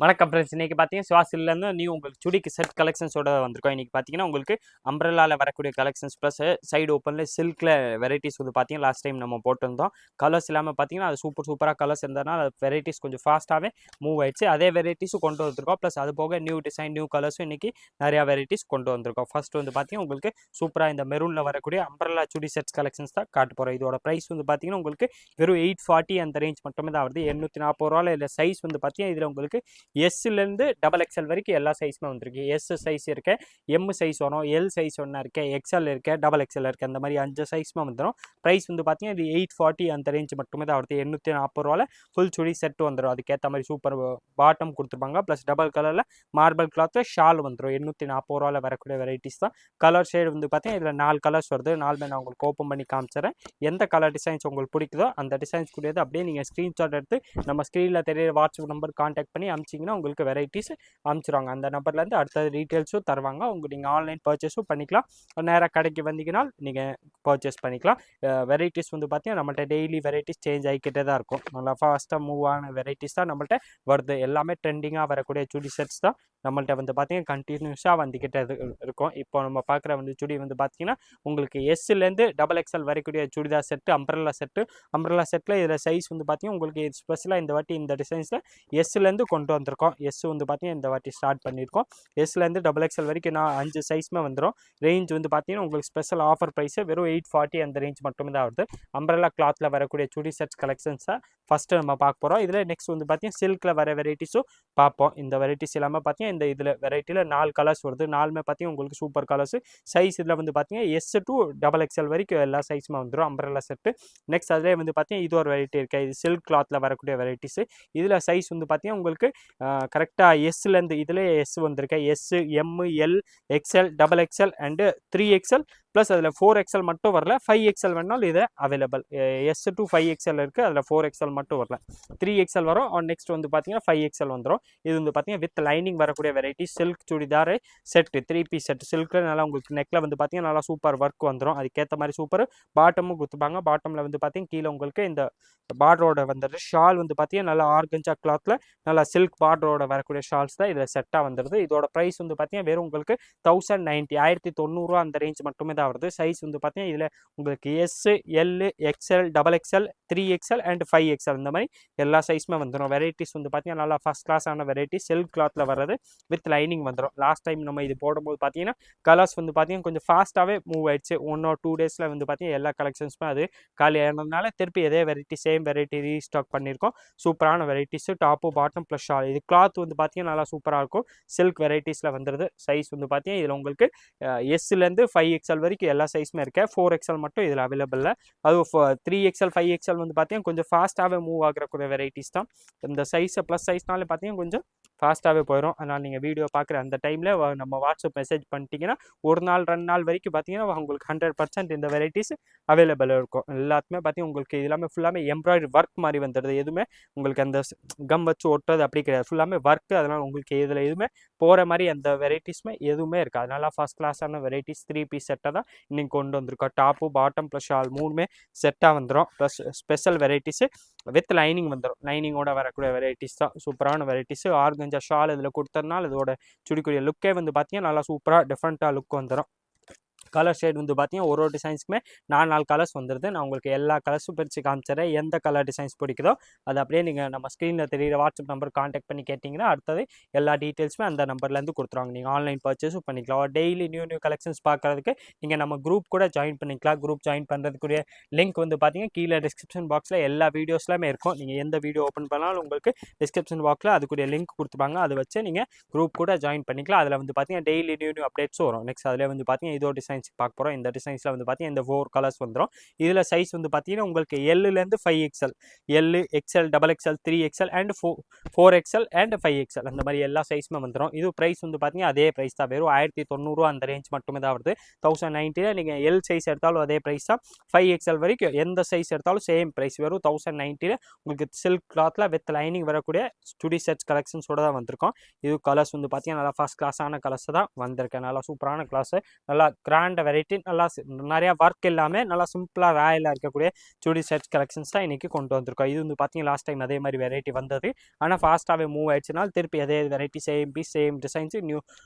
வணக்கம் ஃப்ரெண்ட்ஸ். இன்றைக்கி பார்த்தீங்கன்னா சுவாசிலேருந்து நியூ உங்களுக்கு சுடிக்கு செட் கலெக்ஷன்ஸோட வந்திருக்கோம். இன்றைக்கி பார்த்தீங்கன்னா உங்களுக்கு அம்ப்ரெல்லாவில் வரக்கூடிய கலெக்ஷன்ஸ் ப்ளஸ் சைடு ஓப்பனில் சில்கில் வெரைட்டிஸ் வந்து பார்த்தீங்கன்னா லாஸ்ட் டைம் நம்ம போட்டிருந்தோம். கலர்ஸ் இல்லாமல் பார்த்தீங்கன்னா அது சூப்பராக கலர்ஸ் இருந்ததுனால அது வெரைட்டிஸ் கொஞ்சம் ஃபாஸ்ட்டாகவே மூவ் ஆயிடுச்சு. அதே வெரைட்டிஸும் கொண்டு வந்திருக்கோம். ப்ளஸ் அது போக நியூ டிசைன் நியூ கலர்ஸும் இன்றைக்கி நிறையா வெரைட்டிஸ் கொண்டு வந்திருக்கோம். ஃபர்ஸ்ட் வந்து பார்த்தீங்கன்னா உங்களுக்கு சூப்பராக இந்த மெரூனில் வரக்கூடிய அம்ப்ரெல்லா சுடி செட்ஸ் கலெக்ஷன்ஸ் தான் காட்ட போகிறோம். இதோட ப்ரைஸ் வந்து பார்த்தீங்கன்னா உங்களுக்கு வெறும் 840 அந்த ரேஞ்ச் மட்டுமே தான் வருது. 840 ரூபாயில் இதில் சைஸ் வந்து பார்த்தீங்கன்னா இதில் உங்களுக்கு எஸ்லேருந்து டபுள் எக்ஸ்எல் வரைக்கும் எல்லா சைஸுமே வந்துருக்கு. எஸ் சைஸ் இருக்கு, எம் சைஸ் வரும், எல் சைஸ் ஒன்றா இருக்கு, எக்ஸ்எல் இருக்கு, டபுள் எக்ஸ்எல் இருக்கு. அந்த மாதிரி 5 சைஸுமே வந்துடும். ப்ரைஸ் வந்து பார்த்தீங்கன்னா இது 840 அந்த ரேஞ்ச் மட்டுமே தான் வருது. 840 ரூபாயில் ஃபுல் சுடி செட்டு வந்துடும். அதுக்கேற்ற மாதிரி சூப்பர் பாட்டம் கொடுத்துருப்பாங்க. ப்ளஸ் டபுள் கலரில் மார்பிள் கிளாத்தில் ஷால் வந்துடும். 840 ரூபாயில் வரக்கூடிய வெரைட்டிஸ் தான். கலர் ஷேடு வந்து பார்த்தீங்கன்னா இதில் 4 கலர்ஸ் வருது. 4 நான் உங்களுக்கு ஓப்பன் பண்ணி காமிச்சிடறேன். எந்த கலர் டிசைன்ஸ் உங்களுக்கு பிடிக்குதோ அந்த டிசைன்ஸ் கூடியது அப்படியே நீங்கள் ஸ்க்ரீன்ஷாட் எடுத்து நம்ம ஸ்க்ரீனில் தெரிய வாட்ஸ்அப் நம்பர் கான்டாக்ட் பண்ணி அனுப்பிச்சிங்கன்னா உங்களுக்கு வெரைட்டிஸ் அனுப்பிச்சிடுவாங்க. அந்த நம்பர்லேருந்து அடுத்த டீட்டெயில்ஸும் தருவாங்க. நீங்கள் ஆன்லைன் பர்ச்சேஸும் பண்ணிக்கலாம். நேராக கடைக்கு வந்தீங்கன்னா நீங்கள் பர்ச்சேஸ் பண்ணிக்கலாம். வெரைட்டிஸ் வந்து பார்த்தீங்கன்னா நம்மள்ட்ட டெய்லி வெரைட்டிஸ் சேஞ்ச் ஆகிக்கிட்டே தான் இருக்கும். நல்லா ஃபாஸ்ட்டாக மூவ் ஆன வெரைட்டிஸ் தான் நம்மள்ட்ட வருது. எல்லாமே ட்ரெண்டிங்காக வரக்கூடிய சுடி செட்ஸ் தான் நம்மள்ட்ட வந்து பார்த்தீங்கன்னா கண்டினியூஸாக வந்துக்கிட்டே இருக்கும். இப்போ நம்ம பார்க்குற வந்து சுடி வந்து பார்த்தீங்கன்னா உங்களுக்கு எஸ்லேருந்து டபுள் எக்ஸ்எல் வரக்கூடிய சுடிதார் செட்டு, அம்ப்ரெல்லா செட்டில் இதில் சைஸ் வந்து பார்த்தீங்கன்னா உங்களுக்கு ஸ்பெஷலாக இந்த வாட்டி இந்த டிசைன்ஸில் எஸ்லேருந்து கொண்டு வந்திருக்கோம். எஸ் வந்து பார்த்தீங்கன்னா இந்த வாட்டி ஸ்டார்ட் பண்ணியிருக்கோம். எஸ்லேருந்து டபுள் எக்ஸ்எல் வரைக்கும் 5 சைஸுமே வந்துடும். ரேஞ்ச் வந்து பார்த்தீங்கன்னா உங்களுக்கு ஸ்பெஷல் ஆஃபர் ப்ரைஸு வெறும் 840 அந்த ரேஞ்ச் மட்டுமே தான் வருது. அம்ப்ரெல்லா கிளாத்தில் வரக்கூடிய சுடி செட்ஸ் கலெக்ஷன்ஸை ஃபஸ்ட்டு நம்ம பார்க்க போகிறோம். இதில் நெக்ஸ்ட் வந்து பார்த்தீங்கன்னா சில்கில் வர வெரைட்டிஸும் பார்ப்போம். இந்த வெரைட்டிஸ் இல்லாமல் பார்த்தீங்கன்னா இந்த இதில் வெரைட்டியில் 4 கலர்ஸ் வருது. 4மே பார்த்தீங்கன்னா உங்களுக்கு சூப்பர் கலர்ஸ். சைஸ் இதில் வந்து பார்த்தீங்கன்னா எஸ் டு டபுள் எக்ஸ்எல் வரைக்கும் எல்லா சைஸுமே வந்துடும் அம்ப்ரெல்லா செட்டு. நெக்ஸ்ட் அதிலே வந்து பார்த்தீங்கன்னா இது ஒரு வெரைட்டி இருக்குது. இது சில்க் கிளாத்தில் வரக்கூடிய வெரைட்டிஸு. இதில் சைஸ் வந்து பார்த்தீங்கன்னா உங்களுக்கு கரெக்டாக எஸ்லேருந்து இதில் எஸ் வந்திருக்கு. S, M, L, XL, double XL and 3XL plus அதில் 4XL மட்டும் வரல. 5XL வேணாலும் இது அவைலபிள். எஸ் டு 5XL இருக்குது. அதில் 4XL மட்டும் வரல. 3XL வரும். நெக்ஸ்ட் வந்து பார்த்தீங்கன்னா 5XL வந்துடும். இது வந்து பார்த்தீங்கன்னா வித் லைனிங் வரக்கூடிய variety silk churidar set 3 piece set. சில்கில் நல்லா உங்களுக்கு நெக்கில் வந்து பார்த்தீங்கன்னா நல்லா சூப்பர் ஒர்க் வந்துடும். அதுக்கேற்ற மாதிரி சூப்பர் பாட்டமும் கொடுத்துப்பாங்க. பாட்டமில் வந்து பார்த்தீங்கன்னா கீழே உங்களுக்கு இந்த பார்டரோட வந்துடுது. ஷால் வந்து பார்த்தீங்கன்னா நல்லா ஆர்கன்ஜா கிளாத்தில் நல்லா சில்க் பார்டரோட வரக்கூடிய ஷால்ஸ் தான் இதில் செட்டாக வந்துடுது. இதோட ப்ரைஸ் வந்து பார்த்தீங்கன்னா வெறும் உங்களுக்கு 1090 1090 அந்த ரேஞ்ச் மட்டுமே தான் வருது. சைஸ் வந்து பார்த்தீங்கன்னா இதில் உங்களுக்கு S, L, XL, double XL, 3XL and 5XL இந்த மாதிரி எல்லா சைஸுமே வந்துடும். வெரைட்டிஸ் வந்து பார்த்தீங்கன்னா நல்லா ஃபஸ்ட் கிளாஸான வெரைட்டி சில்க் கிளாத்தில் வர்றது வித் லைனிங் வந்துடும். லாஸ்ட் டைம் நம்ம இது போடும்போது பார்த்தீங்கன்னா கலர்ஸ் வந்து பார்த்தீங்கன்னா கொஞ்சம் ஃபாஸ்ட்டாகவே மூவ் ஆயிடுச்சு. 1 or 2 டேஸில் வந்து பார்த்தீங்கன்னா எல்லா கலெக்ஷன்ஸுமே அது காலி ஆனதுனால திருப்பி இதே வெரைட்டி சேம் வெரைட்டி ரீஸ்டாக் பண்ணியிருக்கோம். சூப்பரான varieties top bottom plus shawl. இது கிளாத் வந்து பார்த்தீங்கன்னா நல்லா சூப்பராக இருக்கும். சில்க் வெரைட்டிஸில் வந்துடுது. சைஸ் வந்து பார்த்தீங்கன்னா இதில் உங்களுக்கு எஸ்லேருந்து 5XL வரைக்கும் எல்லா சைஸுமே இருக்குது. 4XL மட்டும் இதில் அவைலபிள். அது 3XL 5XL வந்து பார்த்தீங்கன்னா கொஞ்சம் ஃபாஸ்ட்டாகவே மூவ் ஆகக்கூடிய வெரைட்டிஸ் தான். இந்த சைஸை ப்ளஸ் சைஸ்னாலே பார்த்தீங்கன்னா கொஞ்சம் ஃபாஸ்ட்டாகவே போயிடும். அதனால் நீங்கள் வீடியோ பார்க்குற அந்த டைமில் நம்ம வாட்ஸ்அப் மெசேஜ் பண்ணிட்டீங்கன்னா 1 நாள் 2 நாள் வரைக்கும் பார்த்தீங்கன்னா உங்களுக்கு 100% இந்த வெரைட்டிஸ் அவைலபிள் இருக்கும். எல்லாத்துமே பார்த்தீங்கன்னா உங்களுக்கு இது எல்லாமே ஃபுல்லாமே எம்ப்ராய்டரி ஒர்க் மாதிரி வந்துடுது. எதுவுமே உங்களுக்கு அந்த கம் வச்சு ஒட்டுறது அப்படி கிடையாது. ஃபுல்லாமே ஒர்க்கு. அதனால் உங்களுக்கு இதில் எதுவுமே போகிற மாதிரி அந்த வெரைட்டிஸுமே எதுவுமே இருக்குது. அதனால ஃபஸ்ட் கிளாஸான வெரைட்டிஸ் 3 பீஸ் செட்டை தான் இன்னைக்கு கொண்டு வந்திருக்கோம். டாப்பு பாட்டம் ப்ளஸ் ஷால் 3மே செட்டாக வந்துடும். Plus special varieties with lining வந்துடும். லைனிங்கோட வரக்கூடிய வெரைட்டிஸ் தான் சூப்பரான வெரைட்டிஸு. ஆர்கன்ஜா ஷால் இதில் கொடுத்ததுனால இதோட சுடிக்கூடிய லுக்கே வந்து பார்த்தீங்கன்னா நல்லா சூப்பராக டிஃப்ரெண்ட்டாக லுக் வந்துடும். கலர் ஷேட் வந்து பார்த்தீங்கன்னா ஒரு டிசைன்ஸுக்குமே 4 கலர்ஸ் வந்துடுது. நான் உங்களுக்கு எல்லா கலர்ஸும் பிரித்து காமிச்சிடறேன். எந்த கலர் டிசைன்ஸ் பிடிக்குதோ அது அப்படியே நீங்கள் நம்ம ஸ்க்ரீனில் தெரியிற வாட்ஸ்அப் நம்பர் கான்டாக்ட் பண்ணி கேட்டிங்கன்னா அடுத்தது எல்லா டீட்டெயில்ஸுமே அந்த நம்பர்லேருந்து கொடுத்துருவாங்க. நீங்கள் ஆன்லைன் பர்ச்சேஸும் பண்ணிக்கலாம். டெய்லி நியூ கலெக்ஷன்ஸ் பார்க்குறதுக்கு நீங்கள் நம்ம குரூப் கூட ஜாயின் பண்ணிக்கலாம். குரூப் ஜாயின் பண்ணுறதுக்குரிய லிங்க் வந்து பார்த்தீங்கன்னா கீழே டிஸ்கிரிப்ஷன் பாக்ஸில் எல்லா வீடியோஸ்லாமே இருக்கும். நீங்கள் எந்த வீடியோ ஓப்பன் பண்ணாலும் உங்களுக்கு டிஸ்கிரிப்ஷன் பாக்ஸில் அதுக்குரிய லிங்க் கொடுத்துப்பாங்க. அதை வச்சு நீங்கள் குரூப் கூட ஜாயின் பண்ணிக்கலாம். அதில் வந்து பார்த்தீங்கன்னா டெய்லி நியூ அப்டேட்ஸும் வரும். நெக்ஸ்ட் அதில் வந்து பார்த்தீங்கன்னா இதோ டிசைன்ஸ் பார்க்க போகிறோம். இந்த டிசைன்ஸில் வந்து பார்த்தீங்கன்னா இந்த 4 கலர்ஸ் வந்துடும். இதில் சைஸ் வந்து பார்த்தீங்கன்னா உங்களுக்கு எல்லேருந்து 5XL, L, XL, double XL, 3XL and 4XL and 5XL அந்த மாதிரி எல்லா சைஸுமே வந்துடும். இது ப்ரைஸ் வந்து பார்த்தீங்கன்னா அதே ப்ரைஸ் தான். வெறும் 1090 அந்த ரேஞ்ச் மட்டுமே தான் வருது. 1090 நீங்கள் எல் சைஸ் எடுத்தாலும் அதே ப்ரைஸ் தான். 5XL வரைக்கும் எந்த சைஸ் எடுத்தாலும் சேம் ப்ரைஸ். வெறும் 1090 உங்களுக்கு சில்க் கிளாத்தில் வித் லைனிங் வரக்கூடிய சுடி செட்ஸ் கலெக்ஷன்ஸோட தான் வந்திருக்கும். இது கலர்ஸ் வந்து பார்த்தீங்கன்னா நல்லா ஃபஸ்ட் கிளாஸான கலர்ஸ் தான் வந்திருக்கேன். நல்லா சூப்பரான கிளாஸு. நல்லா கிராண்ட் பிராண்ட் வெரைட்டி நல்லா நிறையா ஒர்க் இல்லாமல் நல்லா சிம்பிளாக ராயலாக இருக்கக்கூடிய சுடி செட்ஸ் கலெக்ஷன்ஸ் தான் இன்றைக்கி கொண்டு வந்திருக்கோம். இது வந்து பார்த்தீங்கன்னா லாஸ்ட் டைம் அதே மாதிரி வெரைட்டி வந்தது, ஆனால் ஃபாஸ்ட்டாகவே மூவ் ஆயிடுச்சுனால திருப்பி அதே variety same piece same designs new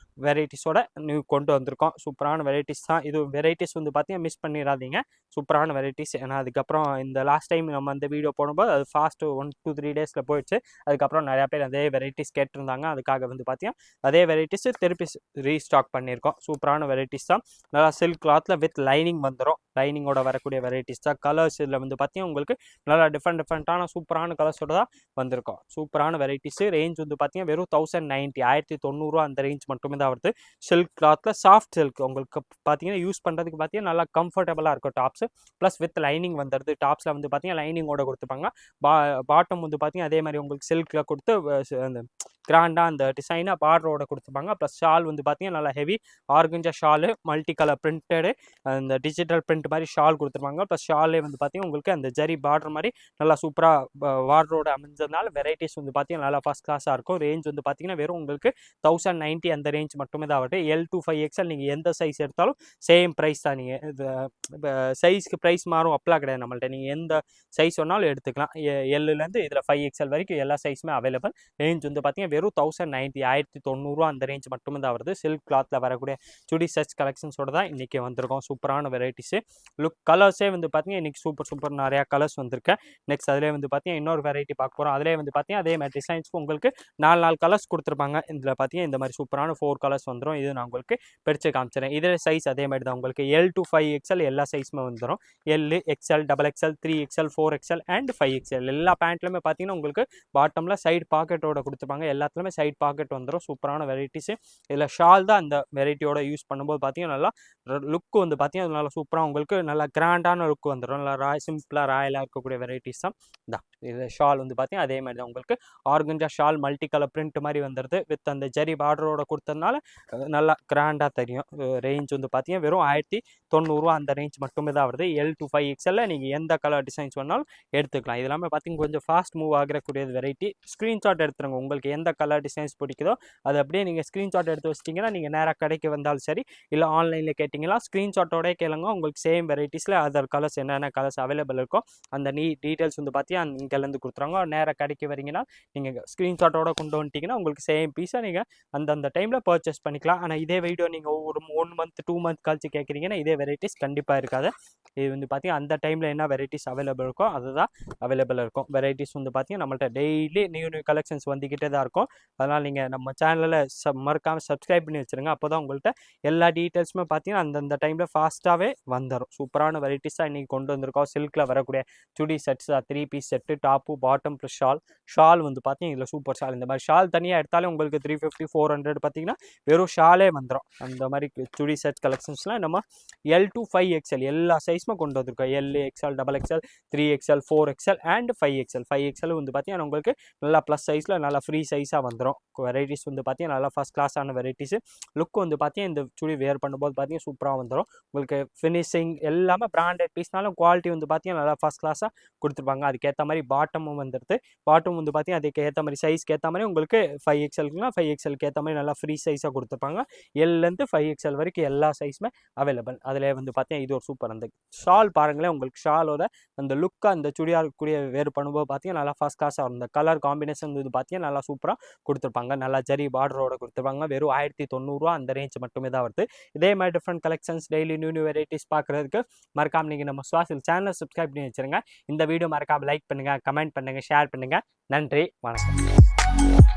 வெரைட்டிஸோட நியூ கொண்டு வந்திருக்கோம். சூப்பரான வெரைட்டிஸ் தான் இது. வெரைட்டிஸ் வந்து பார்த்தீங்கன்னா மிஸ் பண்ணிடாதீங்க, சூப்பரான வெரைட்டிஸ். ஏன்னா அதுக்கப்புறம் இந்த லாஸ்ட் டைம் நம்ம அந்த வீடியோ போடும்போது அது ஃபாஸ்ட்டு 1 to 3 டேஸில் போயிடுச்சு. அதுக்கப்புறம் நிறையா பேர் அதே வெரைட்டிஸ் கேட்டிருந்தாங்க, அதுக்காக வந்து பார்த்தீங்கன்னா அதே வெரைட்டிஸ் திருப்பி ரீஸ்டாக் பண்ணியிருக்கோம். சூப்பரான வெரைட்டிஸ் தான். நல்லா சில்க் கிளாத்தில் வித் லைனிங் வந்துடும், லைனிங்கோட வரக்கூடிய வெரைட்டிஸ் தான். கலர்ஸ் இதில் வந்து பார்த்தீங்கன்னா உங்களுக்கு நல்லா டிஃப்ரெண்ட்டான சூப்பரான கலர்ஸோட தான் வந்திருக்கும். சூப்பரான வெரைட்டிஸ். ரேஞ்ச் வந்து பார்த்தீங்கன்னா வெறும் 1090 1900 அந்த ரேஞ்ச் மட்டுமே தான் வருது. சில்க் கிளாத்தில் சாஃப்ட் சில்க் உங்களுக்கு பார்த்தீங்கன்னா யூஸ் பண்ணுறதுக்கு பார்த்தீங்கன்னா நல்லா கம்ஃபர்டபுளாக இருக்கும் டாப்ஸ். ப்ளஸ் வித் லைனிங் வந்துடுது. டாப்ஸில் வந்து பார்த்தீங்கன்னா லைனிங்கோட கொடுத்துப்பாங்க. பாட்டம் வந்து பார்த்தீங்கன்னா அதே மாதிரி உங்களுக்கு சில்கில் கொடுத்து அந்த கிராண்டாக அந்த டிசைனாக பார்டரோட கொடுத்துப்பாங்க. ப்ளஸ் ஷால் வந்து பார்த்தீங்கன்னா நல்லா heavy organza shawl, multi colour printed அந்த டிஜிட்டல் பிரிண்ட் மாதிரி ஷால் கொடுத்துருப்பாங்க. ப்ளஸ் ஷாலே வந்து பார்த்தீங்கன்னா உங்களுக்கு அந்த ஜரி பார்டர் மாதிரி நல்லா சூப்பராக பார்டரோட அமைஞ்சதுனால வெரைட்டிஸ் வந்து பார்த்தீங்கன்னா நல்லா ஃபஸ்ட் கிளாஸாக இருக்கும். ரேஞ்ச் வந்து பார்த்தீங்கன்னா வெறும் உங்களுக்கு 1090 அந்த ரேஞ்ச் மட்டுமே தான் வருது. L to 5XL நீங்கள் எந்த சைஸ் எடுத்தாலும் சேம் ப்ரைஸ் தான். நீங்கள் இது சைஸ்க்கு ப்ரைஸ் மாறும் அப்பெல்லாம் கிடையாது நம்மள்ட்ட. நீங்கள் எந்த சைஸ் வேணாலும் எடுத்துக்கலாம். Lலேருந்து இதில் 5XL வரைக்கும் எல்லா சைஸுமே அவைலபிள். ரேஞ்ச் வந்து பார்த்தீங்கன்னா வெறும் 1090 1900 அந்த ரேஞ்ச் மட்டுமே தான் வருது. சில்க் கிளாத்தில் வரக்கூடிய சுடி செட்ஸ் கலெக்ஷன்ஸோட தான் இன்றைக்கி வந்திருக்கோம். சூப்பரான வெரைட்டிஸு. லுக் கலர்ஸே வந்து பார்த்தீங்கன்னா இன்றைக்கி சூப்பர் நிறையா கலர்ஸ் வந்திருக்கு. நெக்ஸ்ட் அதிலே வந்து பார்த்தீங்கன்னா இன்னொரு வெரைட்டி பார்க்க போகிறோம். அதிலே வந்து பார்த்தீங்கன்னா அதே மாதிரி டிசைன்ஸ்க்கு உங்களுக்கு 4 கலர்ஸ் கொடுத்துருப்பாங்க. இதில் பார்த்தீங்கன்னா இந்த மாதிரி சூப்பரான 4 கலர்ஸ் வந்துடும். இது நான் உங்களுக்கு பிரித்து காமிச்சிடுறேன். இதில் சைஸ் அதே மாதிரி தான் உங்களுக்கு L to 5XL எல்லா சைஸுமே வந்துடும். L, XL, XXL, 3XL, 4XL and 5XL எல்லா பேண்ட்லையுமே பார்த்தீங்கன்னா உங்களுக்கு பாட்டமில் சைடு பாக்கெட்டோட கொடுத்துருப்பாங்க. எல்லாத்துலேயுமே சைடு பாக்கெட் வந்துடும். சூப்பரான வெரைட்டிஸு. இதில் ஷால் தான் அந்த வெரைட்டியோட யூஸ் பண்ணும்போது பார்த்தீங்கன்னா நல்லா லுக்கு வந்து பார்த்தீங்கன்னா நல்லா சூப்பராக உங்களுக்கு நல்லா கிராண்டான லுக் வந்துடும். நல்லா சிம்பிளாக ராயலாக இருக்கக்கூடிய வெரைட்டிஸ் தான். இது ஷால் வந்து பார்த்தீங்கன்னா அதே மாதிரி தான் உங்களுக்கு organza shawl multi colour print மாதிரி வந்துடுது. வித் அந்த ஜரி பார்டரோட கொடுத்ததுனால நல்லா கிராண்டாக தெரியும். ரேஞ்ச் வந்து பார்த்தீங்கன்னா வெறும் 1090 அந்த ரேஞ்ச் மட்டுமே தான் வருது. L to 5XL நீங்கள் எந்த கலர் டிசைன்ஸ் வேணாலும் எடுத்துக்கலாம். இது எல்லாமே பார்த்தீங்கன்னா கொஞ்சம் ஃபாஸ்ட் மூவ் ஆகக்கூடிய வெரைட்டி. ஸ்க்ரீன்ஷாட் எடுத்துருங்க. உங்களுக்கு எந்த கலர் டிசைன்ஸ் பிடிக்குதோ அதை அப்படியே நீங்கள் ஸ்க்ரீன்ஷாட் எடுத்து வச்சிட்டிங்கன்னா நீங்கள் நேராக கடைக்கு வந்தாலும் சரி இல்லை ஆன்லைனில் கேட்டிங்கன்னா ஸ்க்ரீன்ஷாட்டோட கேளுங்க. உங்களுக்கு சேம் வெரைட்டிஸில் அதர் கலர்ஸ் என்னென்ன கலர்ஸ் அவைலபிள் இருக்கோ அந்த டீட்டெயில்ஸ் வந்து பார்த்தீங்கன்னா இங்கேருந்து கொடுத்துருவாங்க. நேராக கடைக்கு வரீங்கன்னா நீங்கள் ஸ்க்ரீன்ஷாட்டோட கொண்டு வந்துட்டிங்கன்னா உங்களுக்கு சேம் பீஸை நீங்கள் அந்த டைமில் பர்ச்சேஸ் பண்ணிக்கலாம். ஆனால் இதே வீடியோ நீங்கள் ஒரு 1 month 2 month கழிச்சு கேட்குறீங்கன்னா இதே வெரைட்டிஸ் கண்டிப்பாக இருக்காது. இது வந்து பார்த்தீங்கன்னா அந்த டைமில் என்ன வெரைட்டிஸ் அவைலபிள் இருக்கோ அதுதான் அவைலபிள் இருக்கும். வெரைட்டிஸ் வந்து பார்த்தீங்கன்னா நம்மள்ட்ட டெய்லி நியூ கலெக்ஷன்ஸ் வந்துக்கிட்டே தான் இருக்கும். அதனால் நீங்கள் நம்ம சேனலில் மறக்காமல் சப்ஸ்கிரைப் பண்ணி வச்சுருங்க. அப்போ தான் உங்கள்கிட்ட எல்லா டீட்டெயில்ஸுமே பார்த்தீங்கன்னா அந்தந்த டைமில் ஃபாஸ்ட்டாகவே வந்துடும். சூப்பரான வெரைட்டிஸாக இன்றைக்கி கொண்டு வந்திருக்கோம். சில்கில் வரக்கூடிய chudi sets 3 piece set, top, bottom plus shawl வந்து பார்த்தீங்கன்னா இதில் சூப்பர் ஷால். இந்த மாதிரி ஷால் தனியாக எடுத்தாலே உங்களுக்கு 350 400 பார்த்தீங்கன்னா வெறும் ஷாலே வந்துடும். அந்த மாதிரி சுடி செட் கலெக்ஷன்ஸ்லாம் நம்ம L to 5XL எல்லா சைஸுமே கொண்டு வந்திருக்கோம். L, XL, XXL, 3XL, 4XL and 5XL வந்து பார்த்தீங்கன்னா உங்களுக்கு நல்லா ப்ளஸ் சைஸில் நல்லா ஃப்ரீ சைஸாக வந்துடும். வெரைட்டிஸ் வந்து பார்த்தீங்கன்னா நல்லா ஃபஸ்ட் கிளாஸான வெரைட்டிஸு. லுக் வந்து பார்த்தீங்கன்னா இந்த சுடி வேர் பண்ணும்போது பார்த்தீங்கன்னா சூப்பராக வந்துடும். உங்களுக்கு ஃபினிஷிங் எல்லாமே பிராண்டட் பீஸ்னாலும் குவாலிட்டி வந்து பார்த்தீங்கன்னா நல்லா ஃபஸ்ட் கிளாஸாக கொடுத்துருப்பாங்க. அதுக்கேற்ற மாதிரி பாட்டமும் வந்துடுது. பாட்டம் வந்து பார்த்தீங்கன்னா அதுக்கு ஏற்ற மாதிரி சைஸ்க்கு ஏற்ற மாதிரி உங்களுக்கு 5XLக்குனா 5XLக்கு ஏற்ற மாதிரி நல்லா ஃப்ரீ சைஸாக கொடுத்துருப்பாங்க. Lலேருந்து 5XL வரைக்கும் எல்லா சைஸுமே அவைலபிள். அதில் வந்து பார்த்தீங்கன்னா இது ஒரு சூப்பர். அந்த ஷால் பாருங்களேன், உங்களுக்கு ஷாலோட அந்த லுக்காக அந்த சுடியார் கூடிய வேறு பண்ணும்போது பார்த்தீங்கன்னா நல்லா ஃபஸ்ட் கிளாஸாக இருக்கும். அந்த கலர் காம்பினேஷன் வந்து பார்த்தீங்கன்னா நல்லா சூப்பராக கொடுத்துருப்பாங்க. நல்லா ஜரி பார்டரோட கொடுத்துருப்பாங்க. வெறும் 1090 அந்த ரேஞ்ச் மட்டுமே தான் வருது. இதே மாதிரி different collections daily new varieties பார்க்குறதுக்கு மறக்காமல் நீங்கள் நம்ம சுவாசில் சேனலை சப்ஸ்கிரைப் பண்ணி வச்சுருங்க. இந்த வீடியோ மறக்காமல் லைக் பண்ணுங்கள், கமெண்ட் பண்ணுங்கள், ஷேர் பண்ணுங்கள். நன்றி, வணக்கம்.